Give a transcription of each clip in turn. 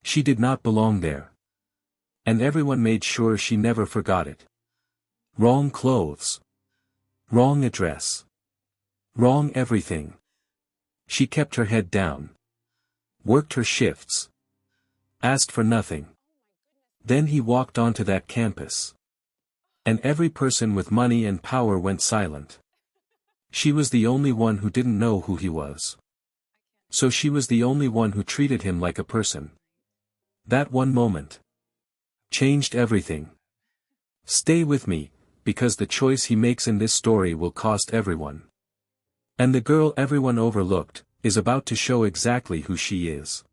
She did not belong there. And everyone made sure she never forgot it. Wrong clothes. Wrong address. Wrong everything. She kept her head down. Worked her shifts. Asked for nothing. Then he walked onto that campus. And every person with money and power went silent. She was the only one who didn't know who he was. So she was the only one who treated him like a person. That one moment changed everything. Stay with me, because the choice he makes in this story will cost everyone. And the girl everyone overlooked is about to show exactly who she is.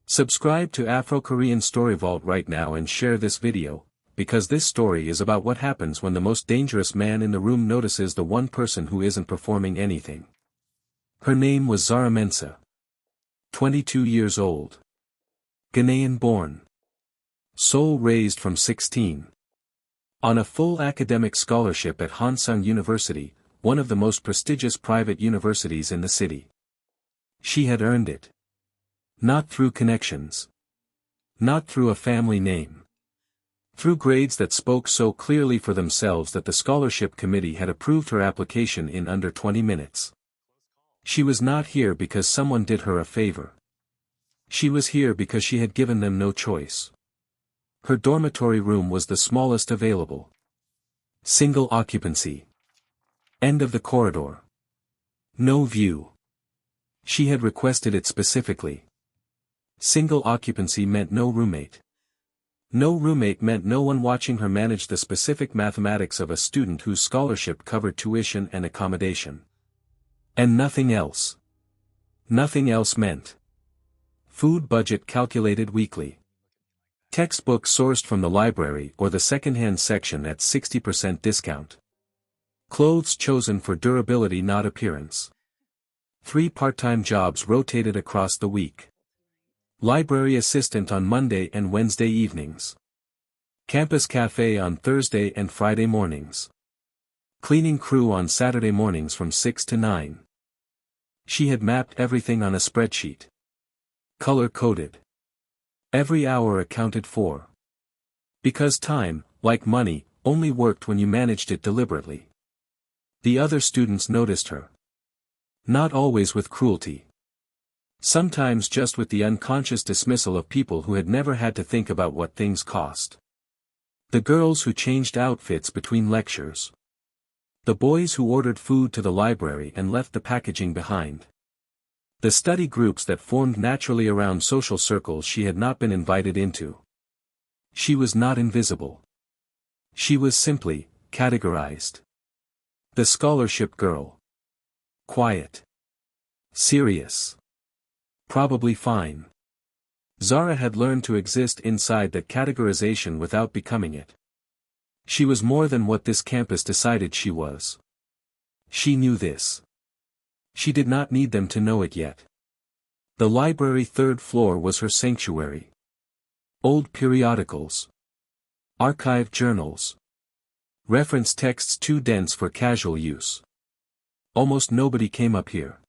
Subscribe to Afrokorean Story Vault right now and share this video, because this story is about what happens when the most dangerous man in the room notices the one person who isn't performing anything. Her name was Zara Mensah. 22 years old. Ghanaian born. Seoul raised from 16. On a full academic scholarship at Hansung University, one of the most prestigious private universities in the city. She had earned it. Not through connections. Not through a family name. Through grades that spoke so clearly for themselves that the scholarship committee had approved her application in under 20 minutes. She was not here because someone did her a favor. She was here because she had given them no choice. Her dormitory room was the smallest available. Single occupancy. End of the corridor. No view. She had requested it specifically. Single occupancy meant no roommate. No roommate meant no one watching her manage the specific mathematics of a student whose scholarship covered tuition and accommodation. And nothing else. Nothing else meant food budget calculated weekly. Textbooks sourced from the library or the second-hand section at 60% discount. Clothes chosen for durability not appearance. 3 part-time jobs rotated across the week. Library assistant on Monday and Wednesday evenings. Campus cafe on Thursday and Friday mornings. Cleaning crew on Saturday mornings from 6 to 9. She had mapped everything on a spreadsheet. Color-coded. Every hour accounted for. Because time, like money, only worked when you managed it deliberately. The other students noticed her. Not always with cruelty. Sometimes just with the unconscious dismissal of people who had never had to think about what things cost. The girls who changed outfits between lectures. The boys who ordered food to the library and left the packaging behind. The study groups that formed naturally around social circles she had not been invited into. She was not invisible. She was simply categorized. The scholarship girl. Quiet. Serious. Probably fine. Zara had learned to exist inside that categorization without becoming it. She was more than what this campus decided she was. She knew this. She did not need them to know it yet. The library 3rd floor was her sanctuary. Old periodicals. Archived journals. Reference texts too dense for casual use. Almost nobody came up here.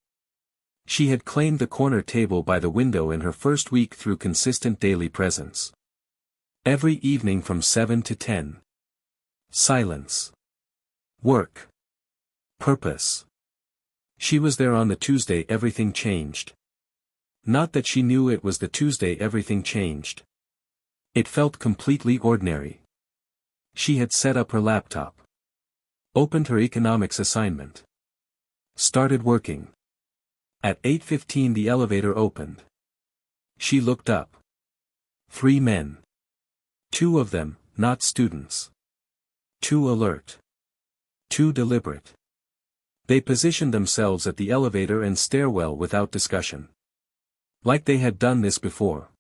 She had claimed the corner table by the window in her first week through consistent daily presence. Every evening from 7 to 10. Silence. Work. Purpose. She was there on the Tuesday everything changed. Not that she knew it was the Tuesday everything changed. It felt completely ordinary. She had set up her laptop. Opened her economics assignment. Started working. At 8:15 the elevator opened. She looked up. 3 men. 2 of them, not students. 2 alert. 2 deliberate. They positioned themselves at the elevator and stairwell without discussion. Like they had done this before.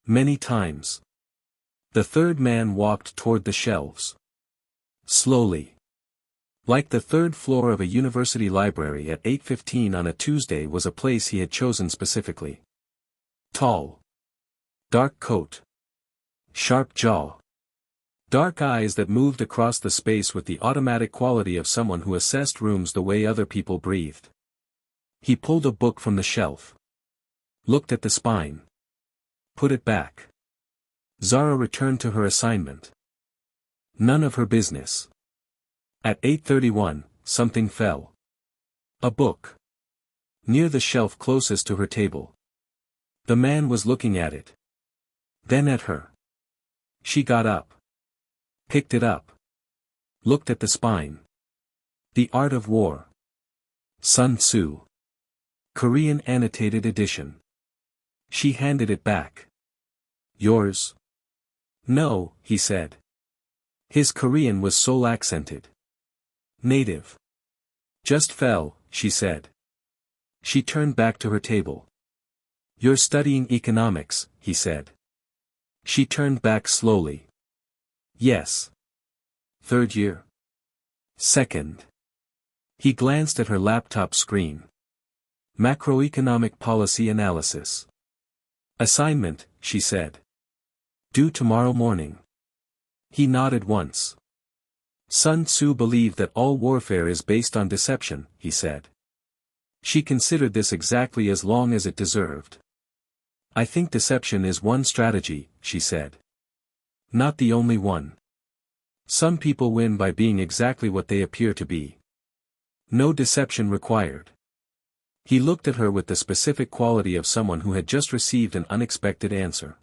Many times. The 3rd man walked toward the shelves. Slowly. Like the 3rd floor of a university library at 8:15 on a Tuesday was a place he had chosen specifically. Tall. Dark coat. Sharp jaw. Dark eyes that moved across the space with the automatic quality of someone who assessed rooms the way other people breathed. He pulled a book from the shelf. Looked at the spine. Put it back. Zara returned to her assignment. None of her business. At 8:31, something fell. A book. Near the shelf closest to her table. The man was looking at it. Then at her. She got up. Picked it up. Looked at the spine. The Art of War. Sun Tzu. Korean annotated edition. She handed it back. Yours? No, he said. His Korean was soul-accented. Native. Just fell, she said. She turned back to her table. You're studying economics, he said. She turned back slowly. Yes. Third year. Second. He glanced at her laptop screen. Macroeconomic policy analysis. Assignment, she said. Due tomorrow morning. He nodded once. Sun Tzu believed that all warfare is based on deception, he said. She considered this exactly as long as it deserved. I think deception is one strategy, she said. Not the only one. Some people win by being exactly what they appear to be. No deception required. He looked at her with the specific quality of someone who had just received an unexpected answer.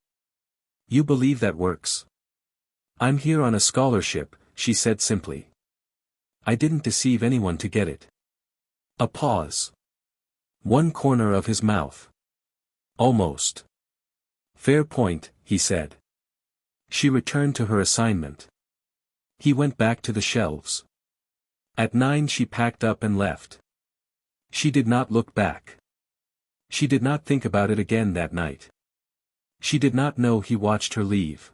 You believe that works? I'm here on a scholarship, she said simply. I didn't deceive anyone to get it. A pause. One corner of his mouth. Almost. Fair point, he said. She returned to her assignment. He went back to the shelves. At 9 she packed up and left. She did not look back. She did not think about it again that night. She did not know he watched her leave.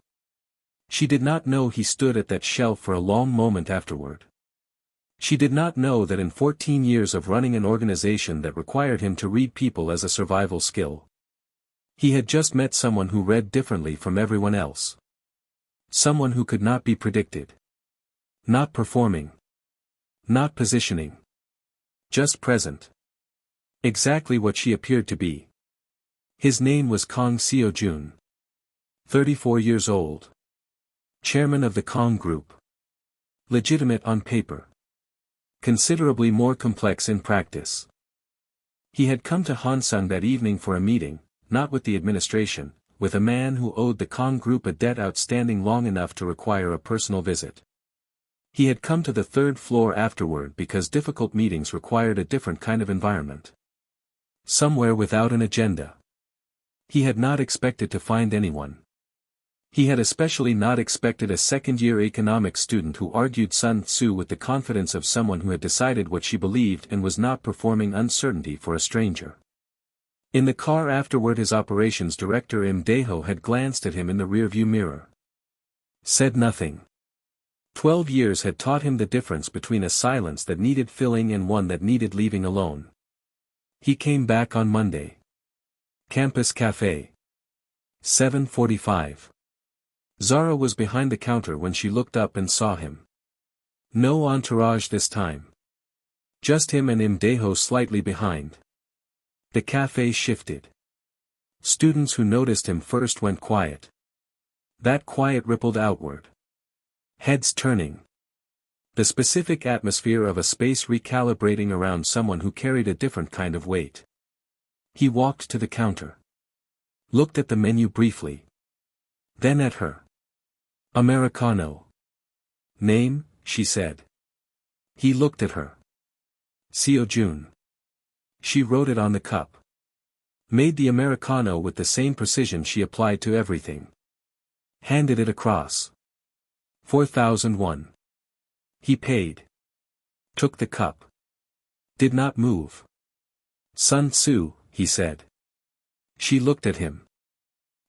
She did not know he stood at that shelf for a long moment afterward. She did not know that in 14 years of running an organization that required him to read people as a survival skill, he had just met someone who read differently from everyone else. Someone who could not be predicted. Not performing. Not positioning. Just present. Exactly what she appeared to be. His name was Kong Seo-jun. 34 years old. Chairman of the Kong Group. Legitimate on paper. Considerably more complex in practice. He had come to Hansung that evening for a meeting, not with the administration, with a man who owed the Kong Group a debt outstanding long enough to require a personal visit. He had come to the third floor afterward because difficult meetings required a different kind of environment. Somewhere without an agenda. He had not expected to find anyone. He had especially not expected a second-year economics student who argued Sun Tzu with the confidence of someone who had decided what she believed and was not performing uncertainty for a stranger. In the car afterward his operations director Im Dae-ho had glanced at him in the rearview mirror. Said nothing. 12 years had taught him the difference between a silence that needed filling and one that needed leaving alone. He came back on Monday. Campus Cafe. 7:45. Zara was behind the counter when she looked up and saw him. No entourage this time. Just him and Im Dae-ho slightly behind. The cafe shifted. Students who noticed him first went quiet. That quiet rippled outward. Heads turning. The specific atmosphere of a space recalibrating around someone who carried a different kind of weight. He walked to the counter. Looked at the menu briefly. Then at her. Americano. Name, she said. He looked at her. Seo-jun. She wrote it on the cup. Made the Americano with the same precision she applied to everything. Handed it across. 4001. He paid. Took the cup. Did not move. Sun Tzu, he said. She looked at him.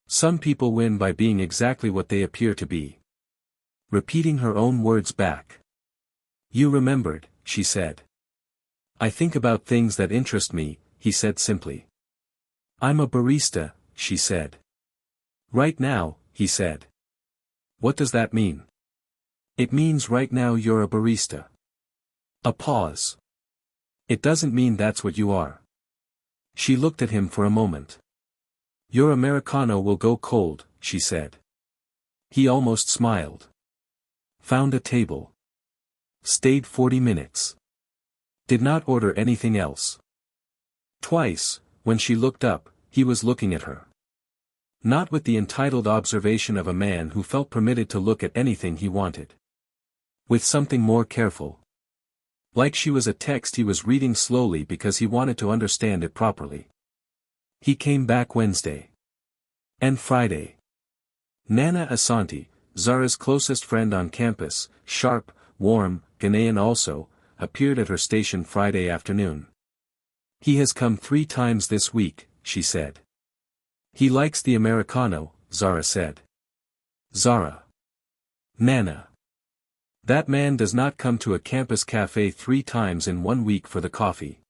Some people win by being exactly what they appear to be. Repeating her own words back. You remembered, she said. I think about things that interest me, he said simply. I'm a barista, she said. Right now, he said. What does that mean? It means right now you're a barista. A pause. It doesn't mean that's what you are. She looked at him for a moment. Your Americano will go cold, she said. He almost smiled. Found a table. Stayed 40 minutes. Did not order anything else. Twice, when she looked up, he was looking at her. Not with the entitled observation of a man who felt permitted to look at anything he wanted. With something more careful. Like she was a text he was reading slowly because he wanted to understand it properly. He came back Wednesday. And Friday. Nana Asante, Zara's closest friend on campus, sharp, warm, Ghanaian also, appeared at her station Friday afternoon. He has come 3 times this week, she said. He likes the Americano, Zara said. Zara. Nana. That man does not come to a campus cafe 3 times in 1 week for the coffee.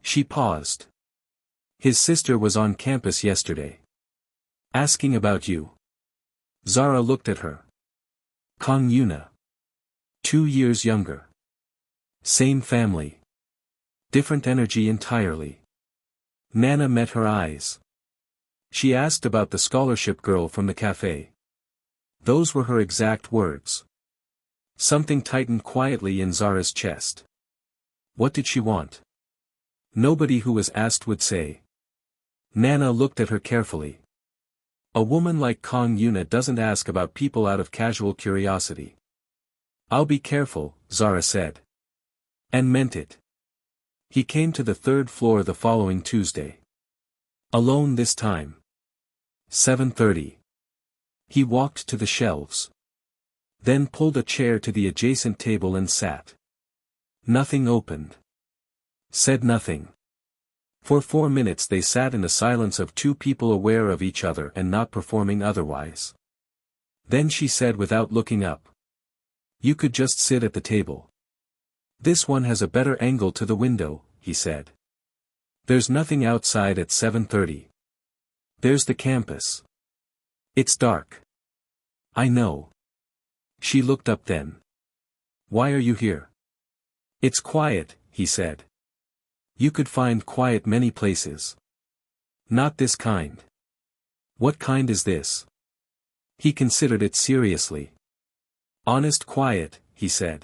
She paused. His sister was on campus yesterday. Asking about you. Zara looked at her. Kang Yuna. 2 years younger. Same family. Different energy entirely. Nana met her eyes. She asked about the scholarship girl from the cafe. Those were her exact words. Something tightened quietly in Zara's chest. What did she want? Nobody who was asked would say. Nana looked at her carefully. A woman like Kang Yuna doesn't ask about people out of casual curiosity. I'll be careful, Zara said. And meant it. He came to the 3rd floor the following Tuesday. Alone this time. 7:30. He walked to the shelves. Then pulled a chair to the adjacent table and sat. Nothing opened. Said nothing. For 4 minutes they sat in the silence of 2 people aware of each other and not performing otherwise. Then she said without looking up. You could just sit at the table. This one has a better angle to the window, he said. There's nothing outside at 7:30. There's the campus. It's dark. I know. She looked up then. Why are you here? It's quiet, he said. You could find quiet many places. Not this kind. What kind is this? He considered it seriously. Honest quiet, he said.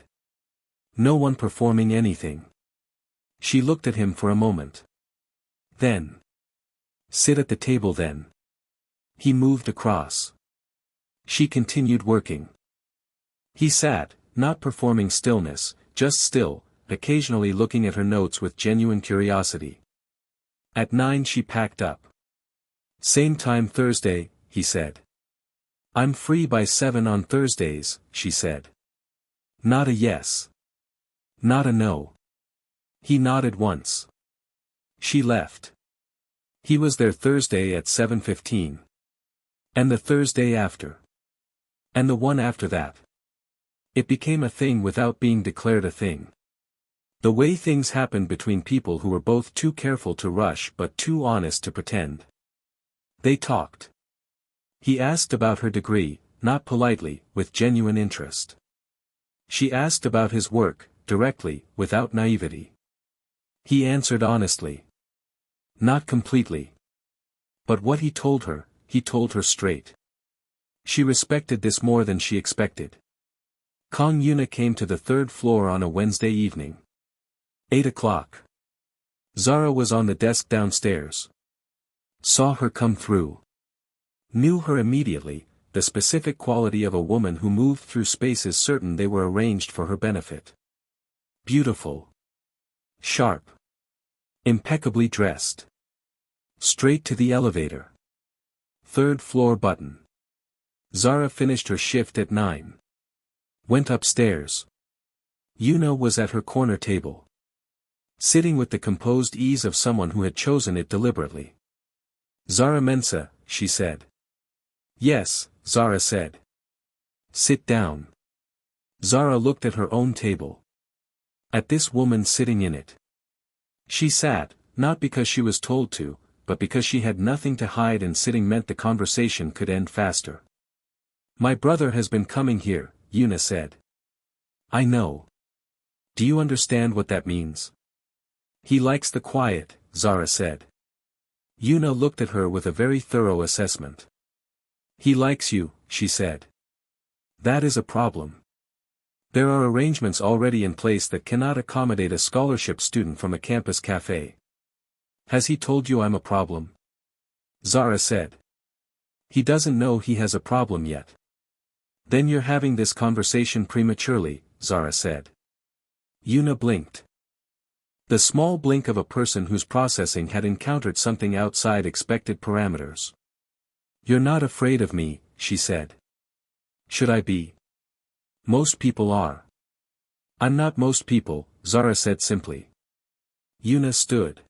No one performing anything. She looked at him for a moment. Then. Sit at the table then. He moved across. She continued working. He sat, not performing stillness, just still, occasionally looking at her notes with genuine curiosity. At 9 she packed up. Same time Thursday, he said. I'm free by 7 on Thursdays, she said. Not a yes. Not a no. He nodded once. She left. He was there Thursday at 7:15. And the Thursday after. And the one after that. It became a thing without being declared a thing. The way things happened between people who were both too careful to rush but too honest to pretend. They talked. He asked about her degree, not politely, with genuine interest. She asked about his work, directly, without naivety. He answered honestly. Not completely. But what he told her straight. She respected this more than she expected. Kang Yuna came to the 3rd floor on a Wednesday evening. 8 o'clock. Zara was on the desk downstairs. Saw her come through. Knew her immediately, the specific quality of a woman who moved through spaces certain they were arranged for her benefit. Beautiful. Sharp. Impeccably dressed. Straight to the elevator. 3rd floor button. Zara finished her shift at 9. Went upstairs. Yuna was at her corner table. Sitting with the composed ease of someone who had chosen it deliberately. Zara Mensa, she said. Yes, Zara said. Sit down. Zara looked at her own table. At this woman sitting in it. She sat, not because she was told to, but because she had nothing to hide, and sitting meant the conversation could end faster. My brother has been coming here, Yuna said. I know. Do you understand what that means? He likes the quiet, Zara said. Yuna looked at her with a very thorough assessment. He likes you, she said. That is a problem. There are arrangements already in place that cannot accommodate a scholarship student from a campus cafe. Has he told you I'm a problem? Zara said. He doesn't know he has a problem yet. Then you're having this conversation prematurely, Zara said. Yuna blinked. The small blink of a person whose processing had encountered something outside expected parameters. You're not afraid of me, she said. Should I be? Most people are. I'm not most people, Zara said simply. Yuna stood.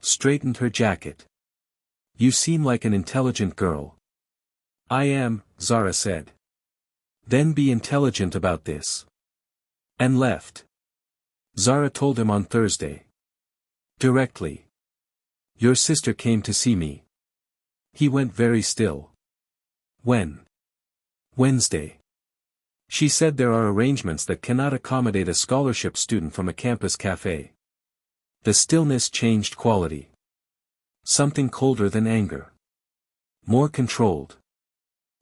Straightened her jacket. You seem like an intelligent girl. I am, Zara said. Then be intelligent about this. And left. Zara told him on Thursday. Directly. Your sister came to see me. He went very still. When? Wednesday. She said there are arrangements that cannot accommodate a scholarship student from a campus cafe. The stillness changed quality. Something colder than anger. More controlled.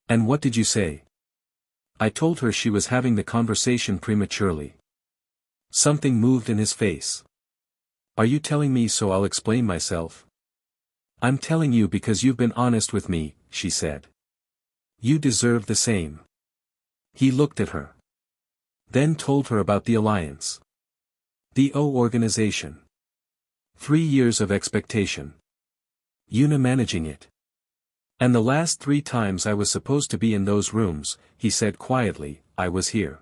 And what did you say? I told her she was having the conversation prematurely. Something moved in his face. Are you telling me so I'll explain myself? I'm telling you because you've been honest with me, she said. You deserve the same. He looked at her. Then told her about the alliance. The O organization. 3 years of expectation. Yuna managing it. And the last 3 times I was supposed to be in those rooms, he said quietly, I was here.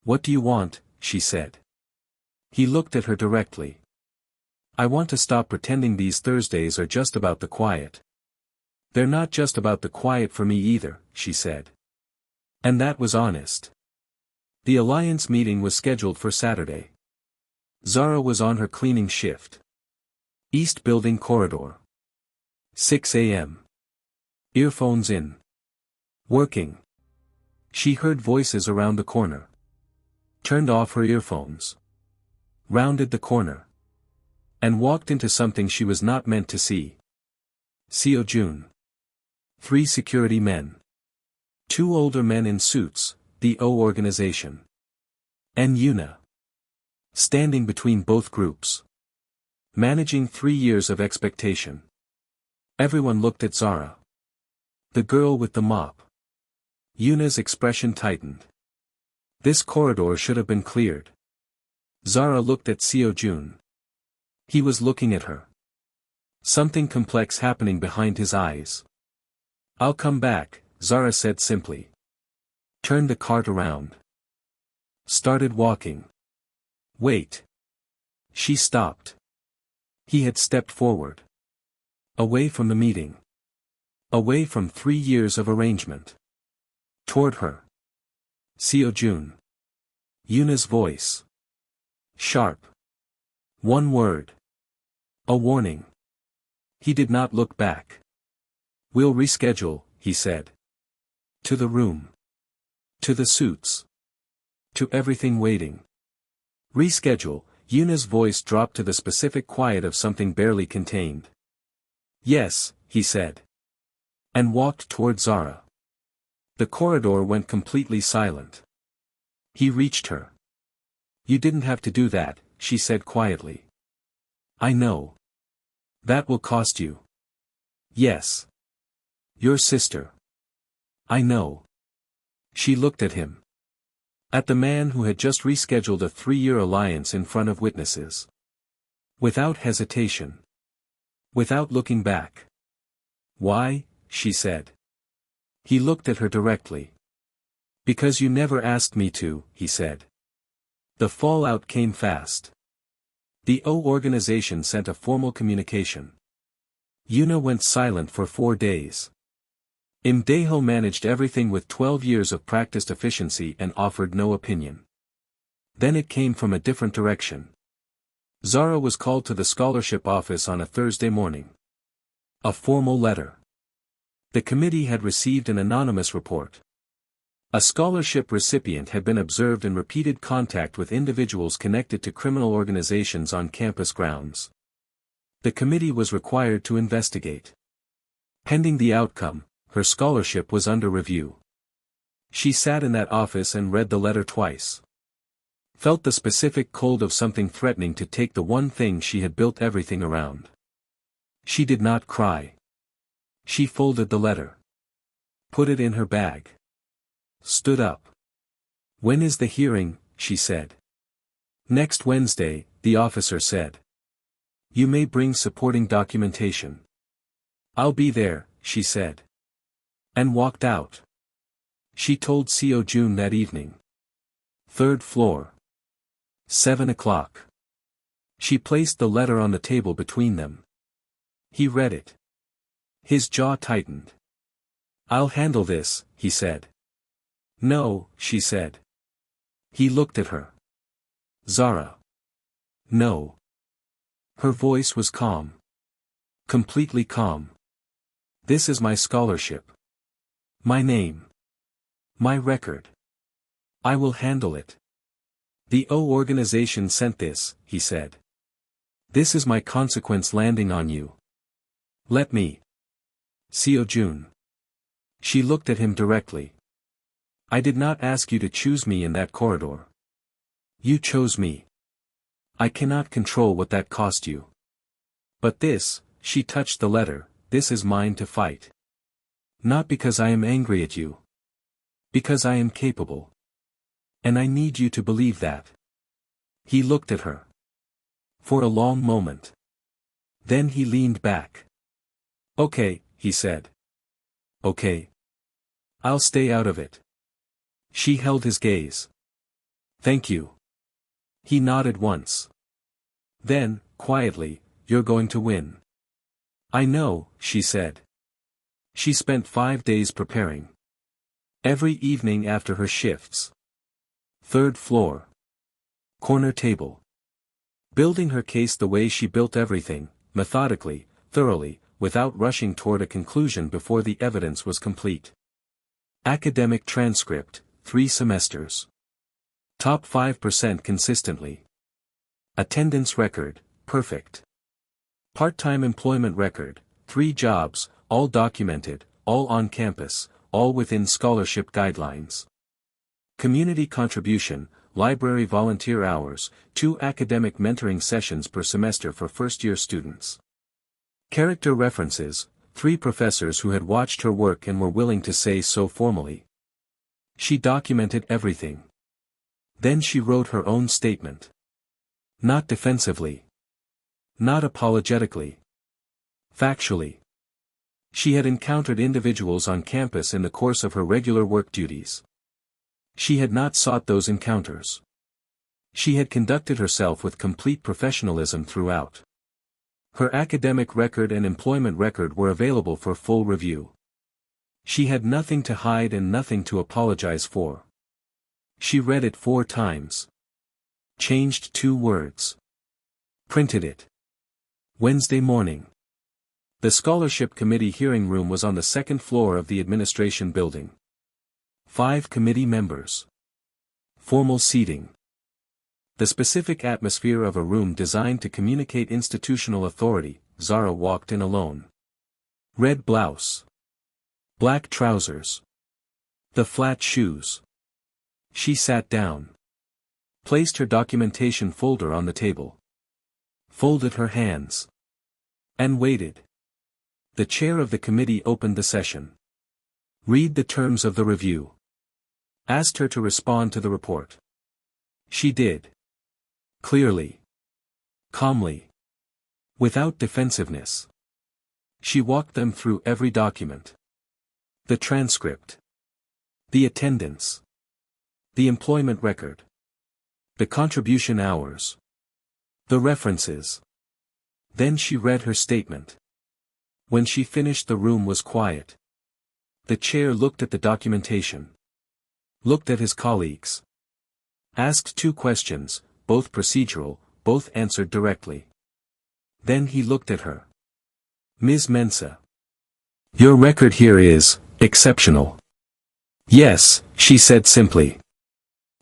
What do you want, she said. He looked at her directly. I want to stop pretending these Thursdays are just about the quiet. They're not just about the quiet for me either, she said. And that was honest. The alliance meeting was scheduled for Saturday. Zara was on her cleaning shift. East Building corridor. 6 a.m. Earphones in. Working. She heard voices around the corner. Turned off her earphones. Rounded the corner. And walked into something she was not meant to see. Seo Jun. 3 security men. 2 older men in suits, the O organization. And Yuna. Standing between both groups. Managing 3 years of expectation. Everyone looked at Zara. The girl with the mop. Yuna's expression tightened. This corridor should have been cleared. Zara looked at Seo Jun. He was looking at her. Something complex happening behind his eyes. I'll come back, Zara said simply. Turned the cart around. Started walking. Wait. She stopped. He had stepped forward. Away from the meeting. Away from 3 years of arrangement. Toward her. Seo Jun. Yuna's voice. Sharp. One word. A warning. He did not look back. We'll reschedule, he said. To the room. To the suits. To everything waiting. Reschedule, Yuna's voice dropped to the specific quiet of something barely contained. Yes, he said. And walked toward Zara. The corridor went completely silent. He reached her. You didn't have to do that, she said quietly. I know. That will cost you. Yes. Your sister. I know. She looked at him. At the man who had just rescheduled a 3-year alliance in front of witnesses. Without hesitation. Without looking back. Why, she said. He looked at her directly. Because you never asked me to, he said. The fallout came fast. The O organization sent a formal communication. Yuna went silent for 4 days. Imdeho managed everything with 12 years of practiced efficiency and offered no opinion. Then it came from a different direction. Zara was called to the scholarship office on a Thursday morning. A formal letter. The committee had received an anonymous report. A scholarship recipient had been observed in repeated contact with individuals connected to criminal organizations on campus grounds. The committee was required to investigate. Pending the outcome, her scholarship was under review. She sat in that office and read the letter twice. Felt the specific cold of something threatening to take the one thing she had built everything around. She did not cry. She folded the letter. Put it in her bag. Stood up. "When is the hearing?" she said. "Next Wednesday," the officer said. "You may bring supporting documentation." "I'll be there," she said. And walked out. She told Seo Jun that evening. 3rd floor. 7 o'clock. She placed the letter on the table between them. He read it. His jaw tightened. "I'll handle this," he said. "No," she said. He looked at her. "Zara." "No." Her voice was calm. Completely calm. "This is my scholarship. My name. My record. I will handle it. The organization sent this," he said. "This is my consequence landing on you. Let me." Seo Jun. She looked at him directly. "I did not ask you to choose me in that corridor. You chose me. I cannot control what that cost you. But this," she touched the letter, "this is mine to fight. Not because I am angry at you. Because I am capable. And I need you to believe that." He looked at her. For a long moment. Then he leaned back. "Okay," he said. "Okay. I'll stay out of it." She held his gaze. "Thank you." He nodded once. Then, quietly, "You're going to win." "I know," she said. She spent 5 days preparing. Every evening after her shifts. 3rd floor. Corner table. Building her case the way she built everything, methodically, thoroughly, without rushing toward a conclusion before the evidence was complete. Academic transcript, 3 semesters. Top 5% consistently. Attendance record, perfect. Part-time employment record, 3 jobs, all documented, all on campus, all within scholarship guidelines. Community contribution, library volunteer hours, 2 academic mentoring sessions per semester for first-year students. Character references, 3 professors who had watched her work and were willing to say so formally. She documented everything. Then she wrote her own statement. Not defensively. Not apologetically. Factually. She had encountered individuals on campus in the course of her regular work duties. She had not sought those encounters. She had conducted herself with complete professionalism throughout. Her academic record and employment record were available for full review. She had nothing to hide and nothing to apologize for. She read it 4 times. Changed 2 words. Printed it. Wednesday morning. The scholarship committee hearing room was on the 2nd floor of the administration building. 5 committee members. Formal seating. The specific atmosphere of a room designed to communicate institutional authority. Zara walked in alone. Red blouse. Black trousers. The flat shoes. She sat down. Placed her documentation folder on the table. Folded her hands. And waited. The chair of the committee opened the session. Read the terms of the review. Asked her to respond to the report. She did. Clearly. Calmly. Without defensiveness. She walked them through every document. The transcript. The attendance. The employment record. The contribution hours. The references. Then she read her statement. When she finished, the room was quiet. The chair looked at the documentation. Looked at his colleagues. Asked 2 questions, both procedural, both answered directly. Then he looked at her. "Ms. Mensah. Your record here is exceptional." "Yes," she said simply.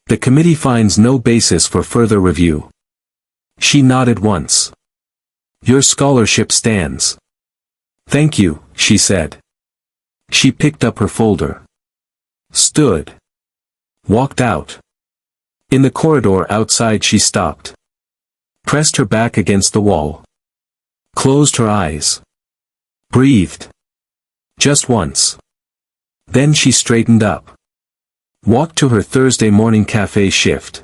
"The committee finds no basis for further review." She nodded once. Your scholarship stands. Thank you, she said. She picked up her folder. Stood. Walked out. In the corridor outside she stopped. Pressed her back against the wall. Closed her eyes. Breathed. Just once. Then she straightened up. Walked to her Thursday morning cafe shift.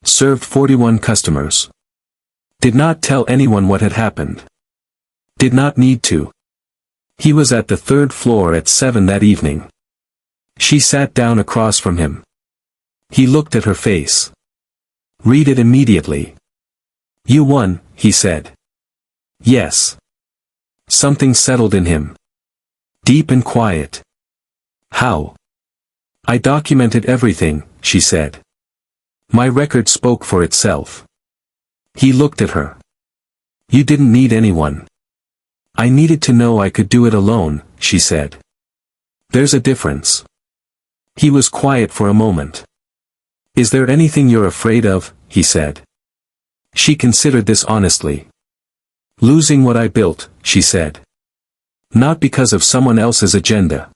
Served 41 customers. Did not tell anyone what had happened. Did not need to. He was at the third floor at 7 that evening. She sat down across from him. He looked at her face. Read it immediately. You won, he said. Yes. Something settled in him. Deep and quiet. How? I documented everything, she said. My record spoke for itself. He looked at her. You didn't need anyone. I needed to know I could do it alone, she said. There's a difference. He was quiet for a moment. Is there anything you're afraid of, he said. She considered this honestly. Losing what I built, she said. Not because of someone else's agenda.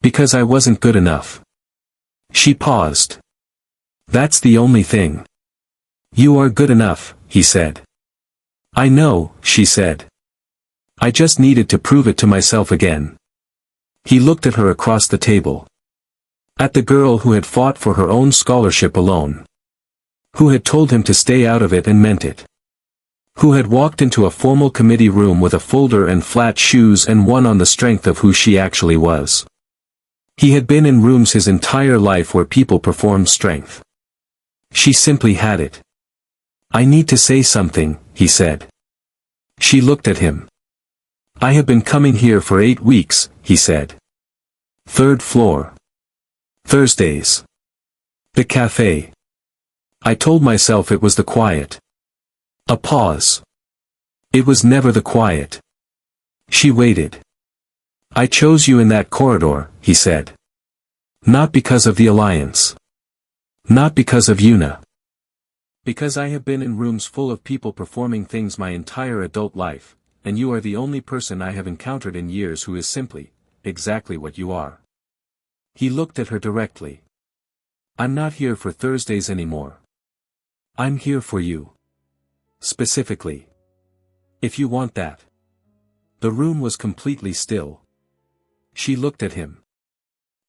Because I wasn't good enough. She paused. That's the only thing. You are good enough, he said. I know, she said. I just needed to prove it to myself again. He looked at her across the table. At the girl who had fought for her own scholarship alone. Who had told him to stay out of it and meant it. Who had walked into a formal committee room with a folder and flat shoes and won on the strength of who she actually was. He had been in rooms his entire life where people performed strength. She simply had it. I need to say something, he said. She looked at him. I have been coming here for 8 weeks, he said. Third floor. Thursdays. The cafe. I told myself it was the quiet. A pause. It was never the quiet. She waited. I chose you in that corridor, he said. Not because of the alliance. Not because of Yuna. Because I have been in rooms full of people performing things my entire adult life, and you are the only person I have encountered in years who is simply, exactly what you are. He looked at her directly. I'm not here for Thursdays anymore. I'm here for you. Specifically. If you want that. The room was completely still. She looked at him.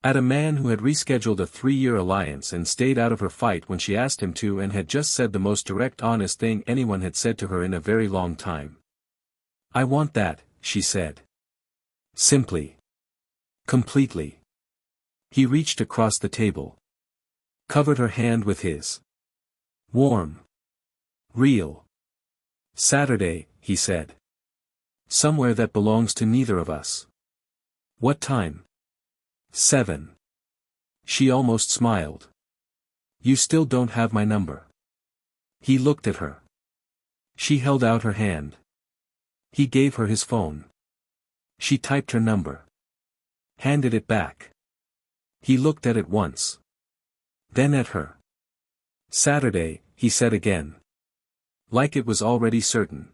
At a man who had rescheduled a 3-year alliance and stayed out of her fight when she asked him to and had just said the most direct honest thing anyone had said to her in a very long time. I want that, she said. Simply. Completely. He reached across the table. Covered her hand with his. Warm. Real. Saturday, he said. Somewhere that belongs to neither of us. What time? 7. She almost smiled. You still don't have my number. He looked at her. She held out her hand. He gave her his phone. She typed her number. Handed it back. He looked at it once. Then at her. Saturday, he said again. Like it was already certain.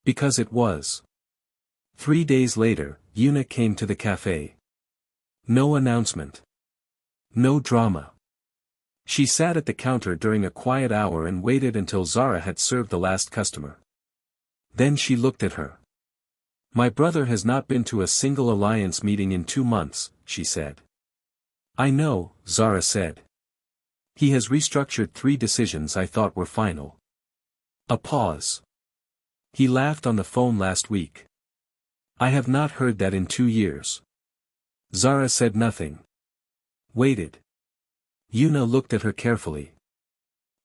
Because it was. 3 days later, Yuna came to the cafe. No announcement. No drama. She sat at the counter during a quiet hour and waited until Zara had served the last customer. Then she looked at her. My brother has not been to a single alliance meeting in 2 months, she said. I know, Zara said. He has restructured 3 decisions I thought were final. A pause. He laughed on the phone last week. I have not heard that in 2 years. Zara said nothing. Waited. Yuna looked at her carefully.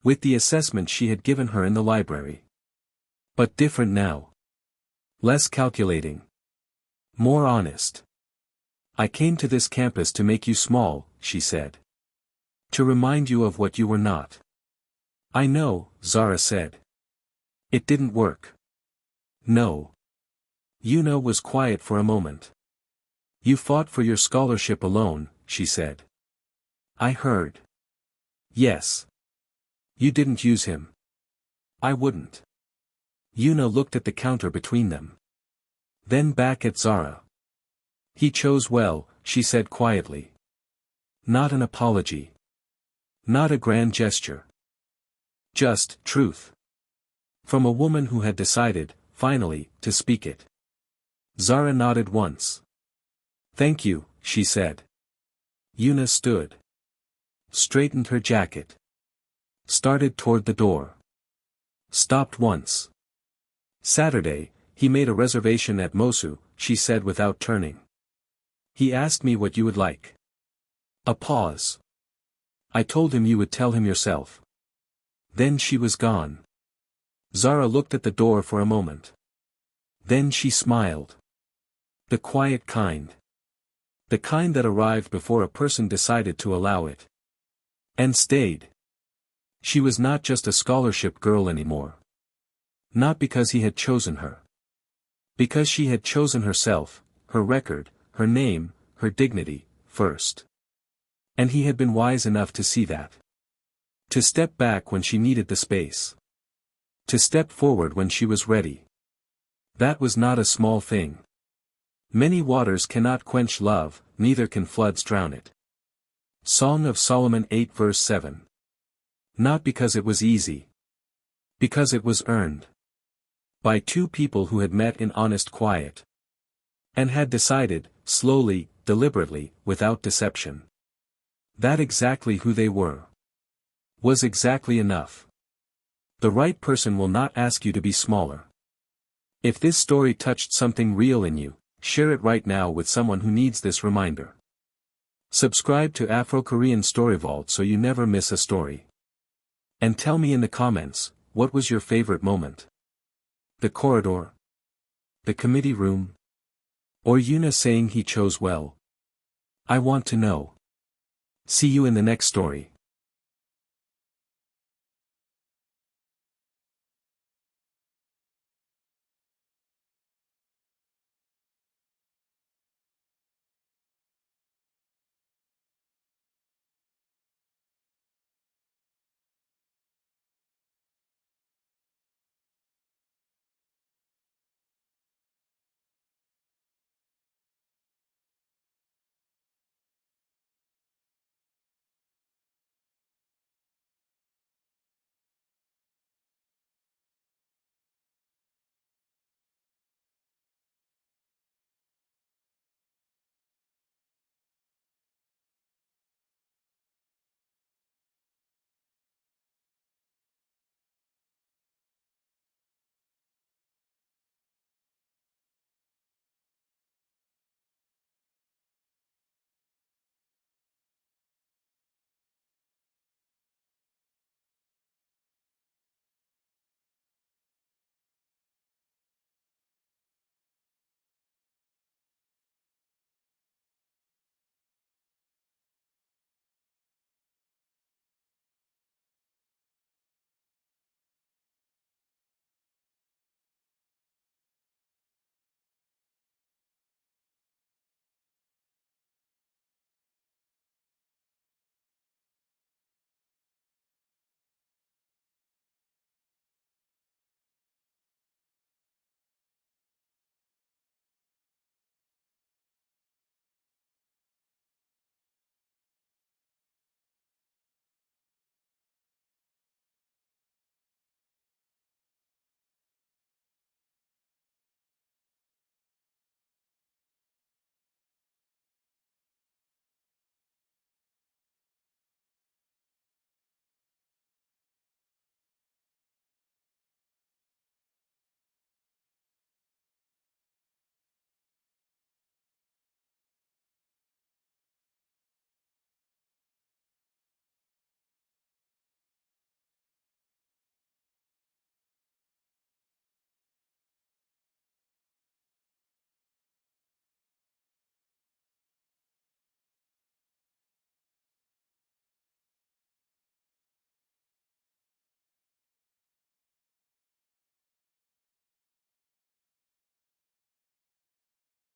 With the assessment she had given her in the library. But different now. Less calculating. More honest. I came to this campus to make you small, she said. To remind you of what you were not. I know, Zara said. It didn't work. No. Yuna was quiet for a moment. You fought for your scholarship alone, she said. I heard. Yes. You didn't use him. I wouldn't. Yuna looked at the counter between them. Then back at Zara. He chose well, she said quietly. Not an apology. Not a grand gesture. Just truth. From a woman who had decided, finally, to speak it. Zara nodded once. Thank you, she said. Yuna stood. Straightened her jacket. Started toward the door. Stopped once. Saturday, he made a reservation at Mosu, she said without turning. He asked me what you would like. A pause. I told him you would tell him yourself. Then she was gone. Zara looked at the door for a moment. Then she smiled. The quiet kind. The kind that arrived before a person decided to allow it. And stayed. She was not just a scholarship girl anymore. Not because he had chosen her. Because she had chosen herself, her record, her name, her dignity, first. And he had been wise enough to see that. To step back when she needed the space. To step forward when she was ready. That was not a small thing. Many waters cannot quench love, neither can floods drown it. Song of Solomon 8 verse 7. Not because it was easy. Because it was earned. By two people who had met in honest quiet. And had decided, slowly, deliberately, without deception. That exactly who they were. Was exactly enough. The right person will not ask you to be smaller. If this story touched something real in you, share it right now with someone who needs this reminder. Subscribe to Afro-Korean Story Vault so you never miss a story. And tell me in the comments, what was your favorite moment? The corridor? The committee room? Or Yuna saying he chose well? I want to know. See you in the next story.